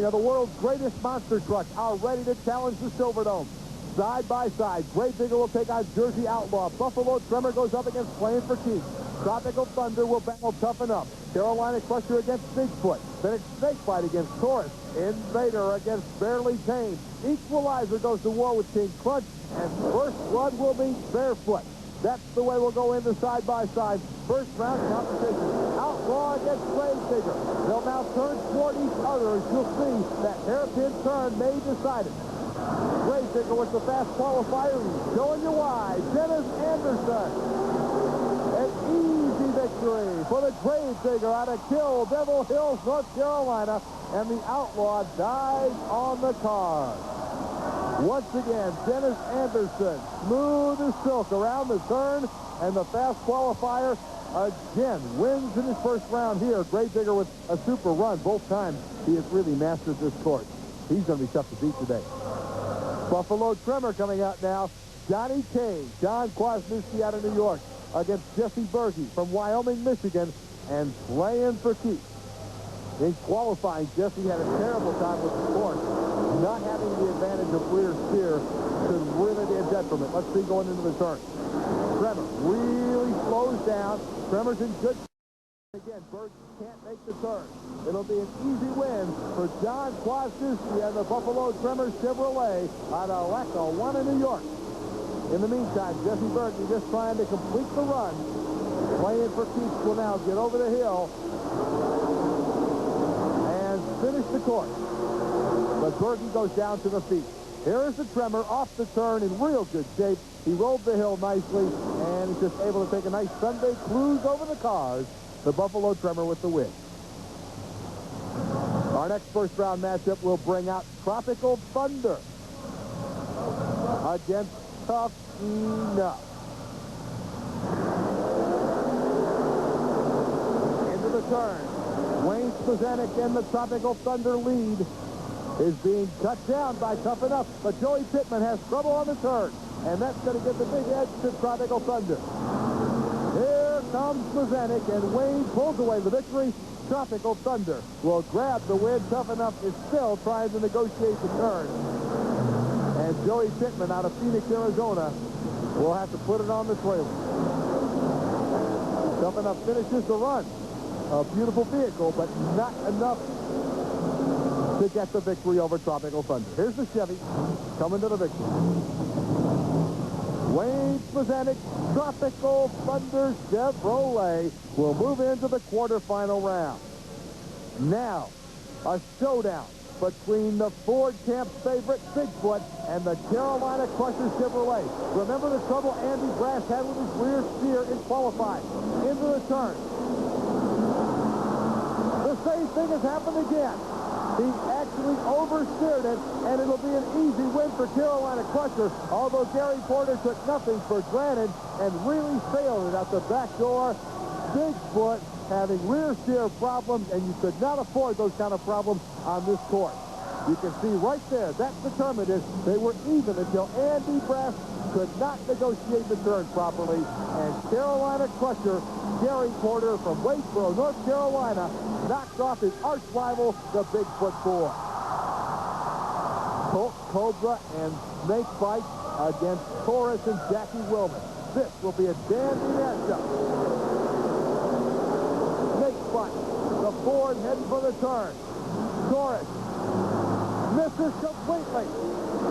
of the world's greatest monster trucks are ready to challenge the Silverdome. Side by side, Gravedigger will take on Jersey Outlaw. Buffalo Tremor goes up against Playing for Keeps. Tropical Thunder will battle Tuff-E-Nuff. Carolina Crusher against Bigfoot. Then it's Snakebite against Taurus. Invader against Barely Tame. Equalizer goes to war with King Crunch. And First Blood will meet Barefoot. That's the way we'll go into side by side. First round competition. Outlaw against Gravedigger. They'll now turn toward each other as you'll see that hairpin turn may decide it. Gravedigger with the fast qualifier. He's showing you why. Dennis Anderson. An easy victory for the Gravedigger out of Kill Devil Hills, North Carolina. And the Outlaw dies on the card. Once again, Dennis Anderson, smooth as silk around the turn, and the fast qualifier again wins in his first round here. Gravedigger with a super run. Both times he has really mastered this course. He's going to be tough to beat today. Buffalo Tremor coming out now. Johnny K, John Kwasniewski out of New York against Jesse Berge from Wyoming, Michigan, and Playing for Keeps. In qualifying, Jesse had a terrible time with the course. Not having the advantage of rear steer could really be a detriment. Let's see going into the turn. Tremor really slows down. Tremor's in good. Again, Berge can't make the turn. It'll be an easy win for John Kwasniewski and the Buffalo Tremor Chevrolet out of Lackawanna, New York. In the meantime, Jesse Berge just trying to complete the run. Playing for Keeps will now get over the hill and finish the course. But Berge goes down to the feet. Here is the Tremor off the turn in real good shape. He rolled the hill nicely, and he's just able to take a nice Sunday cruise over the cars. The Buffalo Tremor with the win. Our next first round matchup will bring out Tropical Thunder against Tuff-E-Nuff. Into the turn. Wayne Spazanic and the Tropical Thunder lead is being cut down by Tuff-E-Nuff, but Joey Pittman has trouble on the turn, and that's going to give the big edge to Tropical Thunder. Here comes Spazanic, and Wayne pulls away the victory. Tropical Thunder will grab the win. Tuff-E-Nuff is still trying to negotiate the turn. And Joey Pittman out of Phoenix, Arizona will have to put it on the trailer. Tuff-E-Nuff finishes the run. A beautiful vehicle, but not enough to get the victory over Tropical Thunder. Here's the Chevy coming to the victory. Wayne Spazanic, Tropical Thunder Chevrolet will move into the quarterfinal round. Now, a showdown between the Ford Camp's favorite Bigfoot and the Carolina Crusher Chevrolet. Remember the trouble Andy Brass had with his rear steer in qualifying. Into the turn. The same thing has happened again. He actually oversteered it, and it'll be an easy win for Carolina Crusher, although Gary Porter took nothing for granted and really sailed it out the back door. Bigfoot having rear steer problems, and you could not afford those kind of problems on this course. You can see right there, that determined it. They were even until Andy Brass could not negotiate the turn properly, and Carolina Crusher, Gary Porter from Wadesboro, North Carolina, knocked off his arch rival, the Bigfoot Boy. Colt Cobra and Snakebite against Taurus and Jackie Wilman. This will be a dandy matchup. Snakebite, the Ford heading for the turn. Taurus misses completely.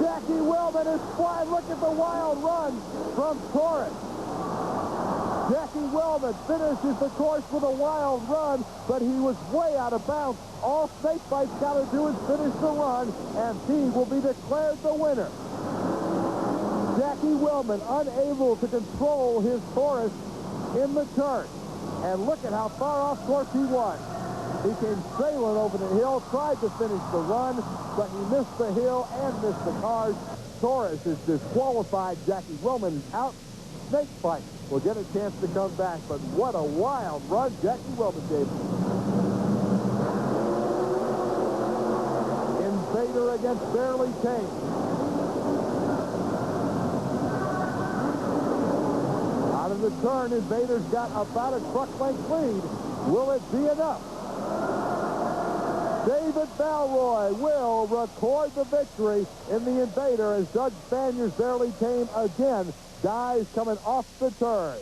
Jackie Wilman is flying. Look at the wild run from Taurus. Jackie Wilman finishes the course with a wild run, but he was way out of bounds. All Snakebite's got to do is finish the run, and he will be declared the winner. Jackie Wilman unable to control his Taurus in the turn. And look at how far off course he was. He came sailing over the hill, tried to finish the run, but he missed the hill and missed the cars. Taurus is disqualified. Jackie Wilman is out. Snakebite will get a chance to come back, but what a wild run Jackie Wilman gave. Invader against Barely Tame. Out of the turn, Invader's got about a truck length lead. Will it be enough? David Balroy will record the victory in the Invader as Doug Spaniers barely came again. Guys coming off the turn.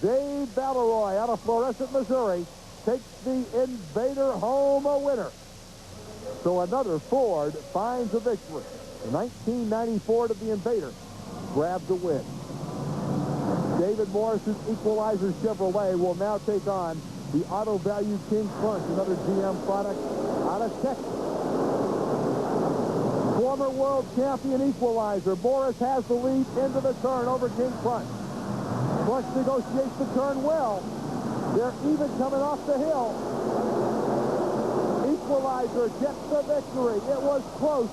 Dave Balroy out of Florissant, Missouri, takes the Invader home a winner. So another Ford finds a victory. 1994 to the Invader grabs the win. David Morris's Equalizer Chevrolet will now take on the Auto Value King Crunch, another GM product out of Texas. Former world champion Equalizer. Morris has the lead into the turn over King Crunch. Crunch negotiates the turn well. They're even coming off the hill. Equalizer gets the victory. It was close.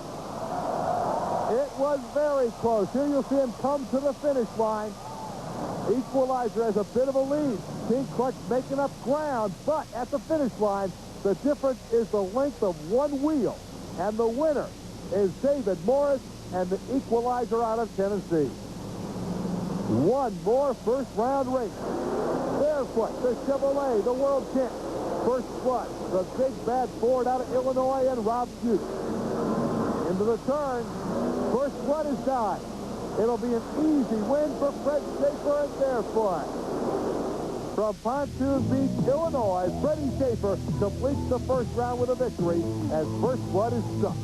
It was very close. Here you'll see him come to the finish line. Equalizer has a bit of a lead. King Crunch making up ground, but at the finish line, the difference is the length of one wheel. And the winner is David Morris and the Equalizer out of Tennessee. One more first-round race. Barefoot, the Chevrolet, the world champ. First Blood, the big bad Ford out of Illinois, and Rob Hughes. Into the turn. First Blood is tied. It'll be an easy win for Fred Schaefer and Barefoot. From Pontoon Beach, Illinois, Freddie Schaefer completes the first round with a victory as First Blood is stuck.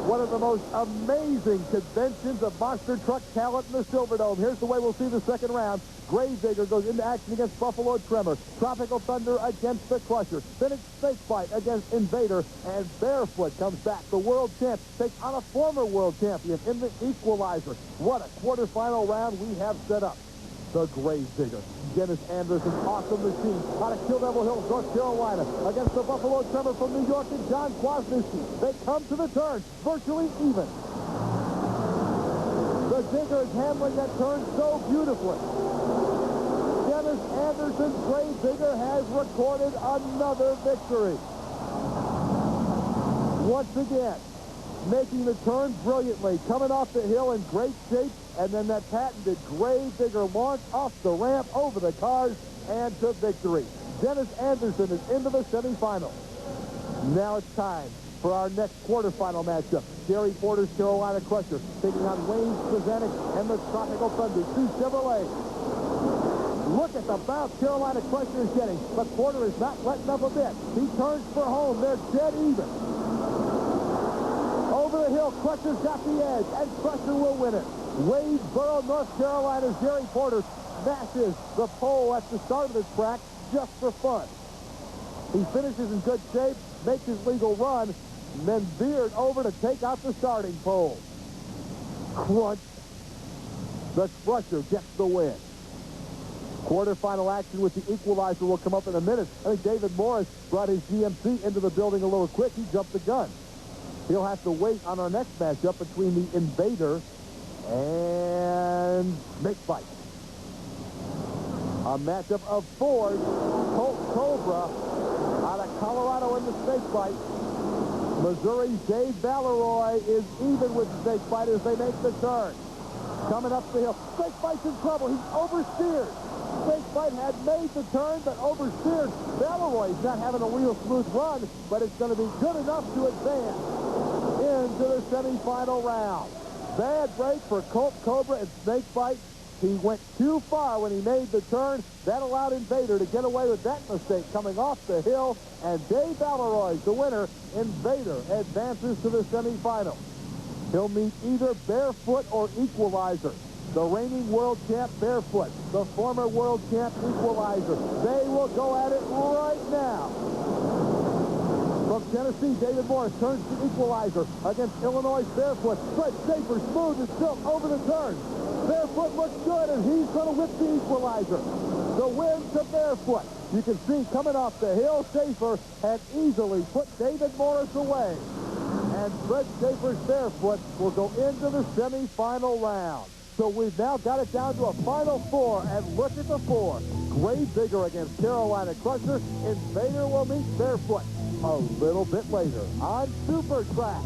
One of the most amazing conventions of monster truck talent in the Silverdome. Here's the way we'll see the second round. Gravedigger goes into action against Buffalo Tremor. Tropical Thunder against the Crusher. Then it's Snakebite against Invader. And Barefoot comes back. The world champ takes on a former world champion in the Equalizer. What a quarterfinal round we have set up. The Gravedigger. Dennis Anderson, awesome machine, out of Kill Devil Hills, North Carolina, against the Buffalo Tremor from New York and John Kwasniewski. They come to the turn, virtually even. The Digger is handling that turn so beautifully. Dennis Anderson's Gravedigger has recorded another victory. Once again, making the turn brilliantly, coming off the hill in great shape, and then that patented Gravedigger launch off the ramp over the cars and to victory. Dennis Anderson is into the semifinals. Now it's time for our next quarterfinal matchup. Gary Porter's Carolina Crusher taking on Wayne Strazanik and the Tropical Thunder, two Chevrolet. Look at the bounce Carolina Crusher is getting, but Porter is not letting up a bit. He turns for home. They're dead even. Over the hill, Crusher's got the edge, and Crusher will win it. Wadesboro, North Carolina's Gary Porter smashes the pole at the start of the track just for fun. He finishes in good shape, makes his legal run, and then veered over to take out the starting pole. Crunch. The Crusher gets the win. Quarterfinal action with the Equalizer will come up in a minute. I think David Morris brought his GMC into the building a little quick. He jumped the gun. He'll have to wait on our next matchup between the Invader and Snakebite. A matchup of Ford, Colt Cobra out of Colorado in the Snakebite. Missouri's Dave Balleroy is even with Snakebite as they make the turn. Coming up the hill. Snakebite's in trouble. He's oversteered. Snakebite had made the turn, but oversteered. Balleroy's not having a real smooth run, but it's going to be good enough to advance into the semifinal round. Bad break for Colt Cobra and Snakebite. He went too far when he made the turn. That allowed Invader to get away with that mistake coming off the hill. And Dave Balleroy's the winner. Invader advances to the semifinal. He'll meet either Barefoot or Equalizer. The reigning world champ Barefoot, the former world champ Equalizer. They will go at it right now. From Tennessee, David Morris turns to Equalizer against Illinois' Barefoot. Fred Schaefer, smooth and silk over the turn. Barefoot looks good, and he's going to whip the Equalizer. The win to Barefoot. You can see coming off the hill, Schaefer had easily put David Morris away. And Fred Schaefer's Barefoot will go into the semifinal round. So we've now got it down to a final four, and look at the four. Gravedigger against Carolina Crusher. Invader will meet Barefoot a little bit later on Super Trax.